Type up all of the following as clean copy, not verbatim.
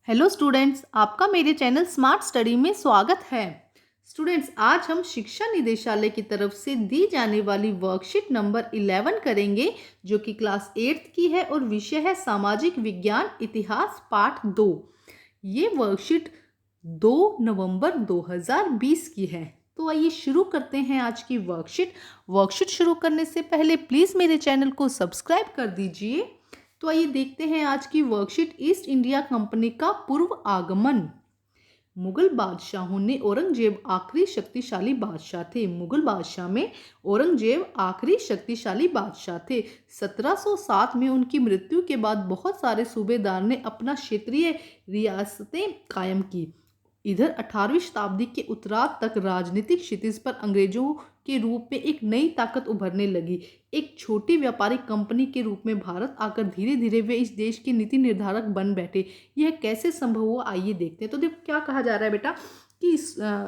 Hello students, आपका मेरे channel smart study में स्वागत है। स्टूडेंट्स, आज हम शिक्षा निदेशालय की तरफ से दी जाने वाली वर्कशीट नंबर 11 करेंगे, जो कि क्लास 8th की है और विषय है सामाजिक विज्ञान इतिहास पाठ 2। ये वर्कशीट 2 नवंबर 2020 की है। तो आइए शुरू करते हैं आज की वर्कशीट शुरू करने से पहले प्लीज़ मेरे चैनल को सब्सक्राइब कर दीजिए। तो आइए देखते हैं आज की वर्कशीट। ईस्ट इंडिया कंपनी का पूर्व आगमन। मुगल बादशाहों ने औरंगजेब आखिरी शक्तिशाली बादशाह थे। मुगल बादशाह में औरंगजेब आखिरी शक्तिशाली बादशाह थे। 1707 में उनकी मृत्यु के बाद बहुत सारे सूबेदार ने अपना क्षेत्रीय रियासतें कायम की। इधर 18वीं शताब्दी के उत्तरार्ध तक राजनीतिक क्षितिज पर अंग्रेजों के रूप में एक नई ताकत उभरने लगी। एक छोटी व्यापारिक कंपनी के रूप में भारत आकर धीरे धीरे वे इस देश के नीति निर्धारक बन बैठे। यह कैसे संभव हुआ, आइए देखते हैं। तो देखो क्या कहा जा रहा है बेटा कि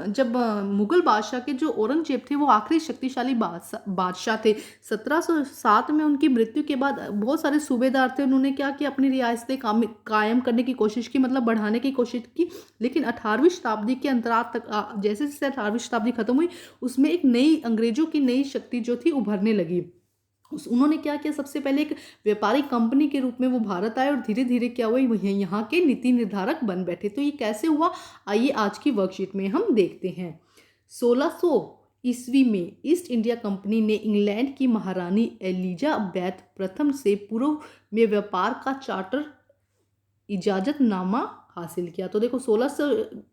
जब मुगल बादशाह के जो औरंगजेब थे वो आखिरी शक्तिशाली बादशाह थे। 1707 में उनकी मृत्यु के बाद बहुत सारे सूबेदार थे, उन्होंने क्या किया, अपनी रियासतें कायम करने की कोशिश की, मतलब बढ़ाने की कोशिश की। लेकिन 18वीं शताब्दी के अंतराल तक जैसे जैसे 18वीं शताब्दी खत्म हुई, उसमें एक नई अंग्रेजों की नई शक्ति जो थी उभरने लगी। उन्होंने क्या किया, सबसे पहले एक व्यापारिक कंपनी के रूप में वो भारत आए और धीरे धीरे क्या हुआ, यहाँ के नीति निर्धारक बन बैठे। तो ये कैसे हुआ, आइए आज की वर्कशीट में हम देखते हैं। 1600 ईस्वी में ईस्ट इंडिया कंपनी ने इंग्लैंड की महारानी एलिजाबेथ प्रथम से पूर्व में व्यापार का चार्टर इजाजतनामा हासिल किया। तो देखो 1600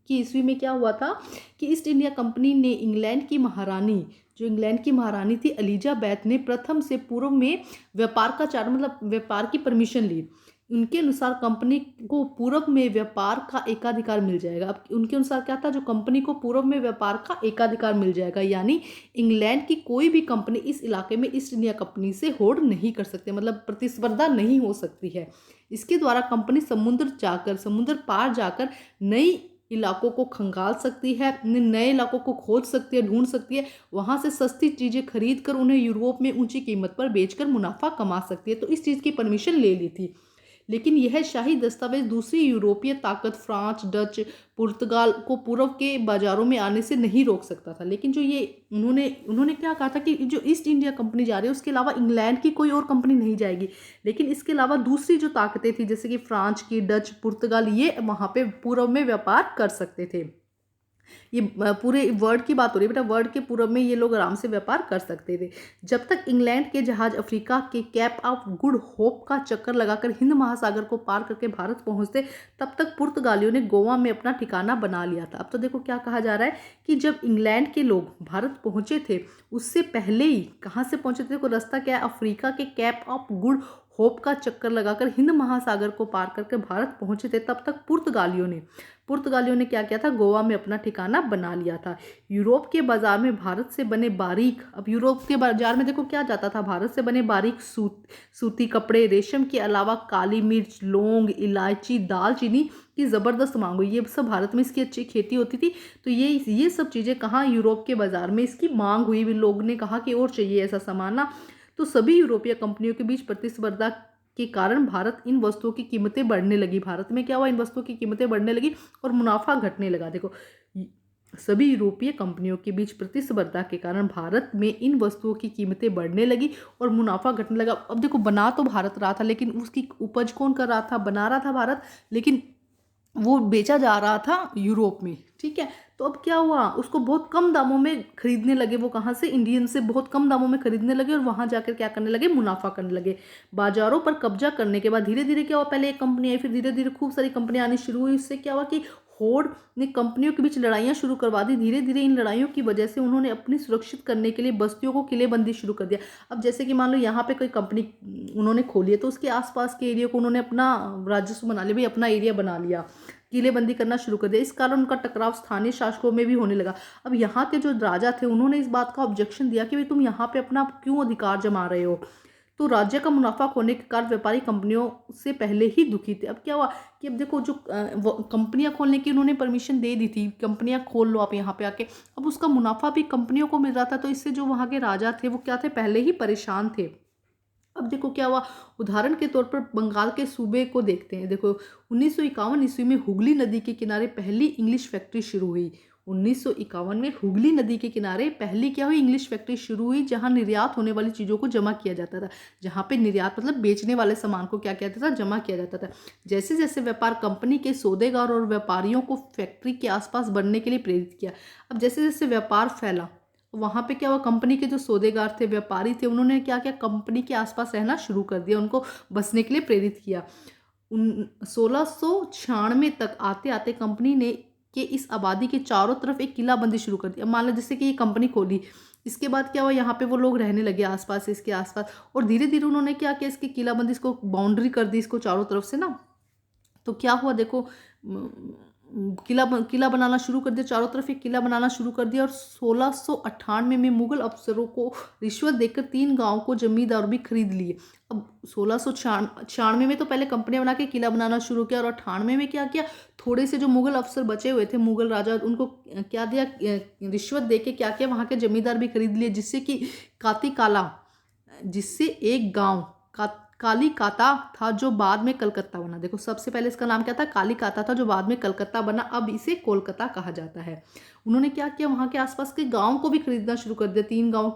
की ईस्वी में क्या हुआ था कि ईस्ट इंडिया कंपनी ने इंग्लैंड की महारानी, जो इंग्लैंड की महारानी थी एलिजाबेथ ने प्रथम से पूर्व में व्यापार का चार्टर, मतलब व्यापार की परमिशन ली। उनके अनुसार कंपनी को पूर्व में व्यापार का एकाधिकार मिल जाएगा। अब उनके अनुसार क्या था, जो कंपनी को पूर्व में व्यापार का एकाधिकार मिल जाएगा, यानी इंग्लैंड की कोई भी कंपनी इस इलाके में ईस्ट इंडिया कंपनी से होड़ नहीं कर सकते, मतलब प्रतिस्पर्धा नहीं हो सकती है। इसके द्वारा कंपनी समुद्र पार जाकर नई इलाकों को खंगाल सकती है, नए इलाकों को खोज सकती है, ढूंढ सकती है, वहां से सस्ती चीजें खरीद कर उन्हें यूरोप में ऊंची कीमत पर बेचकर मुनाफा कमा सकती है। तो इस चीज की परमिशन ले ली थी। लेकिन यह शाही दस्तावेज दूसरी यूरोपीय ताकत फ्रांस, डच, पुर्तगाल को पूर्व के बाजारों में आने से नहीं रोक सकता था। लेकिन जो ये उन्होंने क्या कहा था कि जो ईस्ट इंडिया कंपनी जा रही है उसके अलावा इंग्लैंड की कोई और कंपनी नहीं जाएगी, लेकिन इसके अलावा दूसरी जो ताकतें थी जैसे कि फ्रांस की, डच, पुर्तगाल, ये वहां पे पूर्व में व्यापार कर सकते थे। ये पूरे वर्ल्ड की बात हो रही है बेटा, वर्ल्ड के पूर्व में ये लोग आराम से व्यापार कर सकते थे। जब तक इंग्लैंड के जहाज अफ्रीका के कैप ऑफ गुड होप का चक्कर लगाकर हिंद महासागर को पार करके भारत पहुंचते, तब तक पुर्तगालियों ने गोवा में अपना ठिकाना बना लिया था। अब तो देखो क्या कहा जा रहा है कि जब इंग्लैंड के लोग भारत पहुंचे थे, उससे पहले ही कहाँ से पहुंचे थे, को रास्ता क्या है, अफ्रीका के कैप ऑफ गुड होप का चक्कर लगाकर हिंद महासागर को पार करके भारत पहुंचे थे। तब तक पुर्तगालियों ने क्या किया था, गोवा में अपना ठिकाना बना लिया था। यूरोप के बाजार में भारत से बने बारीक, अब यूरोप के बाजार में देखो क्या जाता था, भारत से बने बारीक सूती कपड़े, रेशम के अलावा काली मिर्च, लौंग, इलायची, दालचीनी की ज़बरदस्त मांग हुई। ये सब भारत में इसकी अच्छी खेती होती थी। तो ये सब चीज़ें कहाँ, यूरोप के बाजार में इसकी मांग हुई। भी लोग ने कहा कि और चाहिए ऐसा सामान ना। तो सभी यूरोपीय कंपनियों के बीच प्रतिस्पर्धा के कारण इन वस्तुओं की कीमतें बढ़ने लगी। भारत में क्या हुआ, इन वस्तुओं की कीमतें बढ़ने लगी और मुनाफा घटने लगा। देखो सभी यूरोपीय कंपनियों के बीच प्रतिस्पर्धा के कारण भारत में इन वस्तुओं की कीमतें बढ़ने लगी और मुनाफा घटने लगा। अब देखो बना तो भारत रहा था, लेकिन उसकी उपज कौन कर रहा था, बना रहा था भारत, लेकिन वो बेचा जा रहा था यूरोप में। ठीक है, तो अब क्या हुआ, उसको बहुत कम दामों में खरीदने लगे। वो कहाँ से, इंडियन से बहुत कम दामों में खरीदने लगे और वहां जाकर क्या करने लगे, मुनाफा करने लगे। बाजारों पर कब्जा करने के बाद धीरे धीरे क्या हुआ, पहले एक कंपनी आई, फिर धीरे धीरे खूब सारी कंपनियां आनी शुरू हुई। इससे क्या हुआ कि होड़ ने कंपनियों के बीच लड़ाइयां शुरू करवा दी। धीरे धीरे इन लड़ाइयों की वजह से उन्होंने अपनी सुरक्षित करने के लिए बस्तियों को किलेबंदी शुरू कर दिया। अब जैसे कि मान लो यहाँ पे कोई कंपनी उन्होंने खोली है, तो उसके आसपास के एरिया को उन्होंने अपना राजस्व बना लिया, भाई अपना एरिया बना लिया, किलेबंदी करना शुरू कर दिया। इस कारण उनका टकराव स्थानीय शासकों में भी होने लगा। अब यहाँ के जो राजा थे उन्होंने इस बात का ऑब्जेक्शन दिया कि भाई तुम यहाँ पे अपना क्यों अधिकार जमा रहे हो। तो राज्य का मुनाफा खोने के कारण व्यापारी कंपनियों से पहले ही दुखी थे। अब क्या हुआ कि अब देखो जो कंपनियां खोलने की उन्होंने परमिशन दे दी थी, कंपनियां खोल लो आप यहाँ पे आके। अब उसका मुनाफा भी कंपनियों को मिल रहा था, तो इससे जो वहाँ के राजा थे वो क्या थे, पहले ही परेशान थे। अब देखो क्या हुआ, उदाहरण के तौर पर बंगाल के सूबे को देखते हैं। देखो 1951 ईस्वी में हुगली नदी के किनारे पहली इंग्लिश फैक्ट्री शुरू हुई। 1951 में हुगली नदी के किनारे पहली क्या हुई, इंग्लिश फैक्ट्री शुरू हुई, जहां निर्यात होने वाली चीज़ों को जमा किया जाता था। जहां पे निर्यात मतलब बेचने वाले सामान को क्या किया जाता था, जमा किया जाता था। जैसे जैसे व्यापार कंपनी के सौदेगार और व्यापारियों को फैक्ट्री के आसपास बढ़ने के लिए प्रेरित किया। अब जैसे जैसे व्यापार फैला, वहाँ पे क्या हुआ, कंपनी के जो सौदेगार थे, व्यापारी थे, उन्होंने क्या किया, कंपनी के आसपास रहना शुरू कर दिया, उनको बसने के लिए प्रेरित किया। 1696 तक आते आते कंपनी ने के इस आबादी के चारों तरफ एक किलाबंदी शुरू कर दी। अब मान लो जैसे कि ये कंपनी खोली, इसके बाद क्या हुआ, यहाँ पे वो लोग रहने लगे आसपास, इसके आसपास, और धीरे धीरे उन्होंने क्या किया, इसकी किलाबंदी, इसको बाउंड्री कर दी, इसको चारों तरफ से ना। तो क्या हुआ देखो, किला बनाना शुरू कर दिया, चारों तरफ एक किला बनाना शुरू कर दिया। और 1698 में मुगल अफसरों को रिश्वत देकर 3 गांवों को जमींदार भी खरीद लिए। अब 1696 में तो पहले कंपनियां बना के किला बनाना शुरू किया, और 98 में क्या किया, थोड़े से जो मुगल अफसर बचे हुए थे, मुगल राजा, उनको क्या दिया, रिश्वत दे के क्या किया, वहाँ के जमींदार भी खरीद लिए, जिससे कि काला, जिससे एक गाँव कालीकाता था, जो बाद में कलकत्ता बना। देखो सबसे पहले इसका नाम क्या था, कालीकाता था, जो बाद में कलकत्ता बना, अब इसे कोलकाता कहा जाता है। उन्होंने क्या किया, वहाँ के आसपास के गांव को भी खरीदना शुरू कर दिया। 3 गांव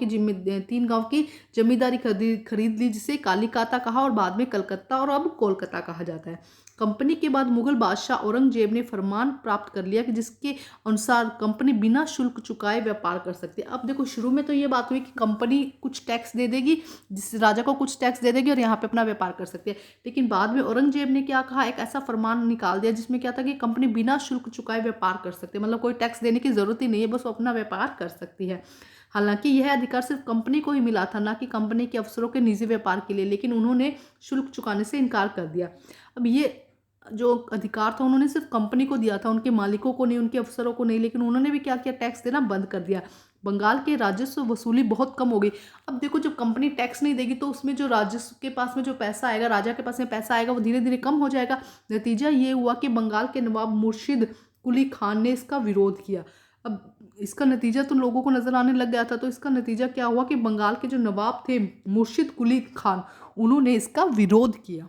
की जमींदारी खरीद ली, जिसे कालीकाता कहा, और बाद में कलकत्ता, और अब कोलकाता कहा जाता है। कंपनी के बाद मुगल बादशाह औरंगजेब ने फरमान प्राप्त कर लिया कि जिसके अनुसार कंपनी बिना शुल्क चुकाए व्यापार कर सकती है। अब देखो शुरू में तो ये बात हुई कि कंपनी कुछ टैक्स दे देगी, जिस राजा को कुछ टैक्स दे देगी, और यहाँ पे अपना व्यापार कर सकती है। लेकिन बाद में औरंगजेब ने क्या कहा, एक ऐसा फरमान निकाल दिया जिसमें क्या था कि कंपनी बिना शुल्क चुकाए व्यापार कर सकती है, मतलब कोई टैक्स देने की जरूरत ही नहीं है, बस वो अपना व्यापार कर सकती है। हालांकि यह अधिकार सिर्फ कंपनी को ही मिला था, ना कि कंपनी के अफसरों के निजी व्यापार के लिए, लेकिन उन्होंने शुल्क चुकाने से इनकार कर दिया। अब ये जो अधिकार था उन्होंने सिर्फ कंपनी को दिया था, उनके मालिकों को नहीं, उनके अफसरों को नहीं, लेकिन उन्होंने भी क्या किया, टैक्स देना बंद कर दिया। बंगाल के राजस्व वसूली बहुत कम हो गई। अब देखो जब कंपनी टैक्स नहीं देगी तो उसमें जो राजस्व के पास में जो पैसा आएगा, राजा के पास में पैसा आएगा, वो धीरे धीरे कम हो जाएगा। नतीजा ये हुआ कि बंगाल के नवाब मुर्शिद कुली खान ने इसका विरोध किया। अब इसका नतीजा तो लोगों को नजर आने लग गया था, तो इसका नतीजा क्या हुआ कि बंगाल के जो नवाब थे मुर्शिद कुली खान, उन्होंने इसका विरोध किया।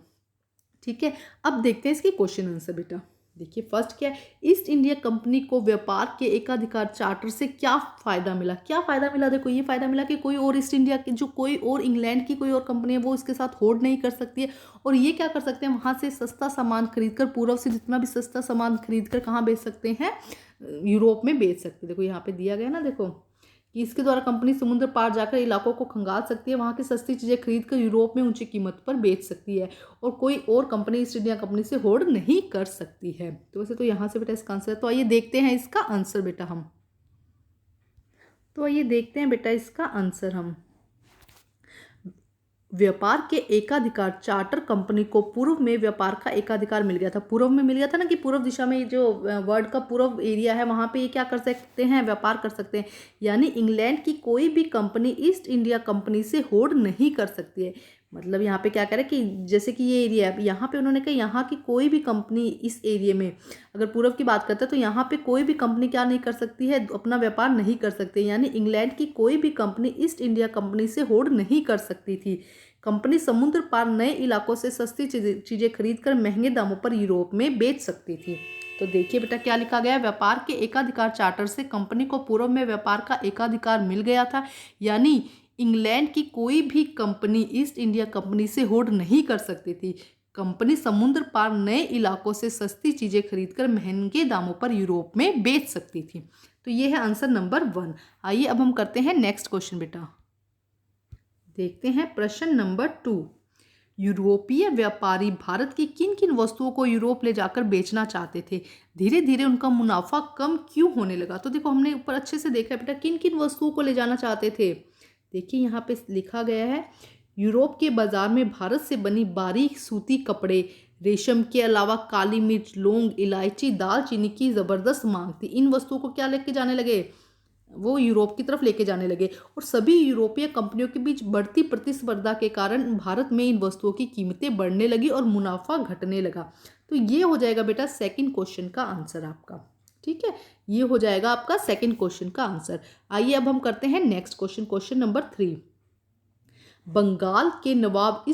ठीक है, अब देखते हैं इसकी क्वेश्चन आंसर बेटा। देखिए फर्स्ट क्या है, ईस्ट इंडिया कंपनी को व्यापार के एकाधिकार चार्टर से क्या फायदा मिला। क्या फायदा मिला, देखो ये फायदा मिला कि कोई और ईस्ट इंडिया की, जो कोई और इंग्लैंड की कोई और कंपनी है, वो इसके साथ होल्ड नहीं कर सकती है। और ये क्या कर सकते हैं, वहां से सस्ता सामान खरीदकर, पूर्व से जितना भी सस्ता सामान खरीदकर कहाँ बेच सकते हैं, यूरोप में बेच सकते हैं। देखो यहाँ पे दिया गया ना, देखो कि इसके द्वारा कंपनी समुद्र पार जाकर इलाकों को खंगाल सकती है, वहाँ की सस्ती चीज़ें खरीदकर यूरोप में ऊंची कीमत पर बेच सकती है, और कोई और कंपनी ईस्ट इंडिया कंपनी से होल्ड नहीं कर सकती है। तो वैसे तो यहाँ से बेटा इसका आंसर है। तो आइए देखते हैं इसका आंसर बेटा हम। तो आइए देखते हैं बेटा इसका आंसर हम। व्यापार के एकाधिकार चार्टर कंपनी को पूर्व में व्यापार का एकाधिकार मिल गया था। पूर्व में मिल गया था ना, कि पूर्व दिशा में जो वर्ल्ड का पूर्व एरिया है, वहां पे ये क्या कर सकते हैं, व्यापार कर सकते हैं। यानी इंग्लैंड की कोई भी कंपनी ईस्ट इंडिया कंपनी से होल्ड नहीं कर सकती है। मतलब यहाँ पे क्या करें कि जैसे कि ये एरिया है, यहाँ पे उन्होंने कहा यहाँ की कोई भी कंपनी इस एरिया में, अगर पूर्व की बात करते हैं तो यहाँ पे कोई भी कंपनी क्या नहीं कर सकती है, अपना व्यापार नहीं कर सकती। यानी इंग्लैंड की कोई भी कंपनी ईस्ट इंडिया कंपनी से होल्ड नहीं कर सकती थी। कंपनी समुद्र पार नए इलाकों से सस्ती चीजें खरीदकर महंगे दामों पर यूरोप में बेच सकती थी। तो देखिए बेटा क्या लिखा गया, व्यापार के एकाधिकार चार्टर से कंपनी को पूर्व में व्यापार का एकाधिकार मिल गया था। यानी इंग्लैंड की कोई भी कंपनी ईस्ट इंडिया कंपनी से होल्ड नहीं कर सकती थी। कंपनी समुद्र पार नए इलाकों से सस्ती चीजें खरीदकर महंगे दामों पर यूरोप में बेच सकती थी। तो ये है आंसर नंबर 1। आइए अब हम करते हैं नेक्स्ट क्वेश्चन बेटा। देखते हैं प्रश्न नंबर 2। यूरोपीय व्यापारी भारत की किन किन वस्तुओं को यूरोप ले जाकर बेचना चाहते थे, धीरे धीरे उनका मुनाफा कम क्यों होने लगा। तो देखो हमने ऊपर अच्छे से देखा बेटा, किन किन वस्तुओं को ले जाना चाहते थे। देखिए यहाँ पे लिखा गया है, यूरोप के बाजार में भारत से बनी बारीक सूती कपड़े, रेशम के अलावा काली मिर्च, लौंग, इलायची, दालचीनी की जबरदस्त मांग थी। इन वस्तुओं को क्या लेके जाने लगे, वो यूरोप की तरफ लेके जाने लगे। और सभी यूरोपीय कंपनियों के बीच बढ़ती प्रतिस्पर्धा के कारण भारत में इन वस्तुओं की कीमतें बढ़ने लगी और मुनाफा घटने लगा। तो ये हो जाएगा बेटा सेकंड क्वेश्चन का आंसर आपका। ठीक है, ये हो जाएगा आपका सेकंड क्वेश्चन का आंसर। आइए अब हम करते हैं next question, question number 3। Bengal के नवाब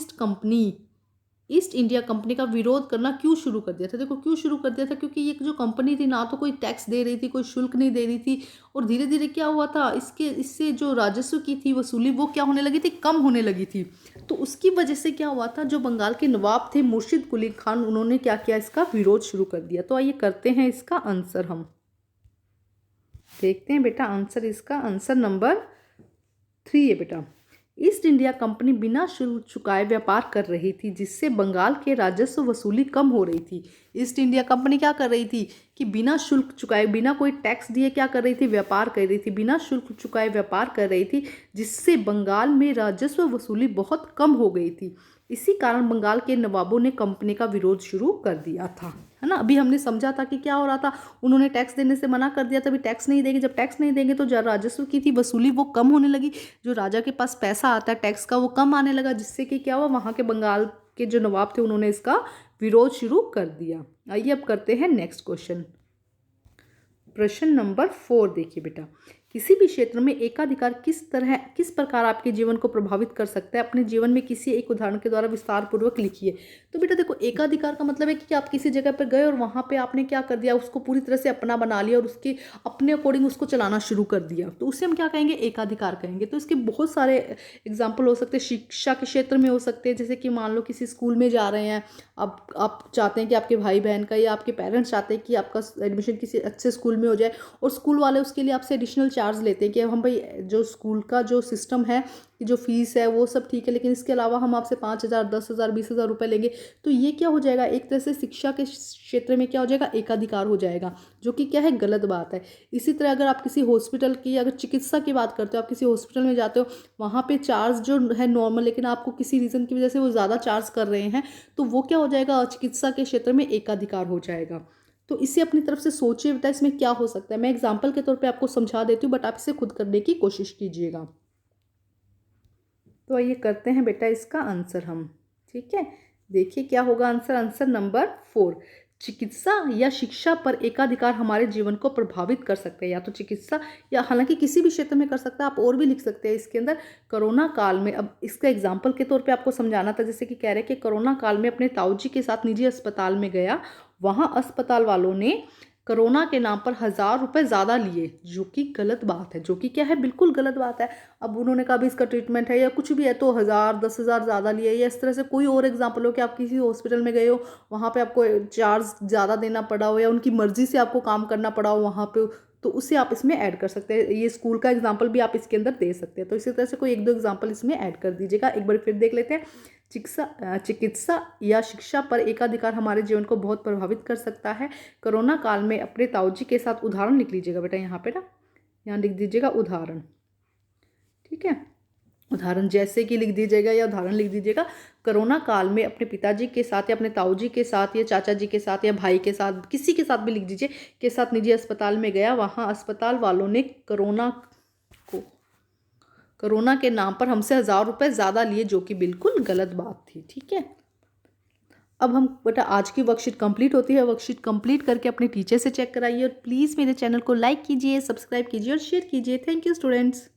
ईस्ट इंडिया कंपनी का विरोध करना क्यों शुरू कर दिया था? देखो क्यों शुरू कर दिया था, क्योंकि ये जो कंपनी थी ना तो कोई टैक्स दे रही थी, कोई शुल्क नहीं दे रही थी, और धीरे धीरे क्या हुआ था, इससे जो राजस्व की थी वसूली वो क्या होने लगी थी, कम होने लगी थी। तो उसकी वजह से क्या हुआ था, जो बंगाल के नवाब थे मुर्शिद कुली खान, उन्होंने क्या किया, इसका विरोध शुरू कर दिया। तो आइए करते हैं इसका आंसर, हम देखते हैं बेटा आंसर। इसका आंसर नंबर 3 है बेटा। ईस्ट इंडिया कंपनी बिना शुल्क चुकाए व्यापार कर रही थी, जिससे बंगाल के राजस्व वसूली कम हो रही थी। ईस्ट इंडिया कंपनी क्या कर रही थी कि बिना शुल्क चुकाए, बिना कोई टैक्स दिए क्या कर रही थी, व्यापार कर रही थी, बिना शुल्क चुकाए व्यापार कर रही थी, जिससे बंगाल में राजस्व वसूली बहुत कम हो गई थी। इसी कारण बंगाल के नवाबों ने कंपनी का विरोध शुरू कर दिया था, है ना। अभी हमने समझा था कि क्या हो रहा था, उन्होंने टैक्स देने से मना कर दिया था, अभी टैक्स नहीं देंगे। जब टैक्स नहीं देंगे तो जो राजस्व की थी वसूली वो कम होने लगी, जो राजा के पास पैसा आता है टैक्स का वो कम आने लगा, जिससे कि क्या हुआ, वहाँ के बंगाल के जो नवाब थे उन्होंने इसका विरोध शुरू कर दिया। आइए अब करते हैं नेक्स्ट क्वेश्चन। प्रश्न नंबर 4 देखिए बेटा, किसी भी क्षेत्र में एकाधिकार किस प्रकार आपके जीवन को प्रभावित कर सकता है, अपने जीवन में किसी एक उदाहरण के द्वारा विस्तार पूर्वक लिखिए। तो बेटा देखो, एकाधिकार का मतलब है कि आप किसी जगह पर गए और वहाँ पे आपने क्या कर दिया, उसको पूरी तरह से अपना बना लिया और उसके अपने अकॉर्डिंग उसको चलाना शुरू कर दिया, तो उसे हम क्या कहेंगे, एकाधिकार कहेंगे। तो इसके बहुत सारे एग्जाम्पल हो सकते हैं, शिक्षा के क्षेत्र में हो सकते हैं, जैसे कि मान लो किसी स्कूल में जा रहे हैं, अब आप चाहते हैं कि आपके भाई बहन का या आपके पेरेंट्स चाहते हैं कि आपका एडमिशन किसी अच्छे स्कूल में हो जाए, और स्कूल वाले उसके लिए आपसे एडिशनल चार्ज लेते हैं कि हम भाई जो स्कूल का जो सिस्टम है, जो फीस है वो सब ठीक है, लेकिन इसके अलावा हम आपसे 5,000 10,000 20,000 रुपये लेंगे। तो ये क्या हो जाएगा, एक तरह से शिक्षा के क्षेत्र में क्या हो जाएगा, एकाधिकार हो जाएगा, जो कि क्या है, गलत बात है। इसी तरह अगर आप किसी हॉस्पिटल की, अगर चिकित्सा की बात करते हो, आप किसी हॉस्पिटल में जाते हो, वहाँ पे चार्ज जो है नॉर्मल, लेकिन आपको किसी रीज़न की वजह से वो ज़्यादा चार्ज कर रहे हैं, तो वो क्या हो जाएगा, चिकित्सा के क्षेत्र में एकाधिकार हो जाएगा। तो इसे अपनी तरफ से सोचिए बेटा, इसमें क्या हो सकता है। मैं एग्जाम्पल के तौर पे आपको समझा देती हूँ, बट आप इसे खुद करने की कोशिश कीजिएगा। तो आइए करते हैं बेटा इसका आंसर हम, ठीक है। देखिए क्या होगा आंसर, आंसर नंबर 4। चिकित्सा या शिक्षा पर एकाधिकार हमारे जीवन को प्रभावित कर सकते हैं, या तो चिकित्सा या हालांकि किसी भी क्षेत्र में कर सकता है, आप और भी लिख सकते हैं इसके अंदर। कोरोना काल में, अब इसका एग्जाम्पल के तौर पे आपको समझाना था, जैसे कि कह रहे हैं कि कोरोना काल में अपने ताऊजी के साथ निजी अस्पताल में गया, वहाँ अस्पताल वालों ने कोरोना के नाम पर 1,000 रुपये ज़्यादा लिए, जो कि गलत बात है, जो कि क्या है, बिल्कुल गलत बात है। अब उन्होंने कहा भी इसका ट्रीटमेंट है या कुछ भी है तो 1,000 10,000 ज़्यादा लिए, या इस तरह से कोई और एग्जाम्पल हो कि आप किसी हॉस्पिटल में गए हो, वहाँ पे आपको चार्ज ज़्यादा देना पड़ा हो, या उनकी मर्जी से आपको काम करना पड़ा हो वहाँ पे, तो उसे आप इसमें ऐड कर सकते हैं। ये स्कूल का एग्जाम्पल भी आप इसके अंदर दे सकते हैं। तो इसी तरह से कोई 1-2 एग्जाम्पल इसमें ऐड कर दीजिएगा। एक बार फिर देख लेते हैं। चिकित्सा या शिक्षा पर एकाधिकार हमारे जीवन को बहुत प्रभावित कर सकता है। कोरोना काल में अपने ताऊजी के साथ उदाहरण लिख लीजिएगा बेटा, यहाँ पे ना, यहाँ लिख दीजिएगा उदाहरण, ठीक है। उदाहरण जैसे कि लिख दीजिएगा या उदाहरण लिख दीजिएगा। कोरोना काल में अपने पिताजी के साथ या अपने ताऊजी के साथ या चाचा जी के साथ या भाई के साथ, किसी के साथ भी लिख दीजिए, के साथ निजी अस्पताल में गया, वहाँ अस्पताल वालों ने कोरोना के नाम पर हमसे 1,000 रुपये ज़्यादा लिए, जो कि बिल्कुल गलत बात थी, ठीक है। अब हम बेटा आज की वर्कशीट कंप्लीट होती है, वर्कशीट कंप्लीट करके अपने टीचर से चेक कराइए, और प्लीज़ मेरे चैनल को लाइक कीजिए, सब्सक्राइब कीजिए और शेयर कीजिए। Thank you students.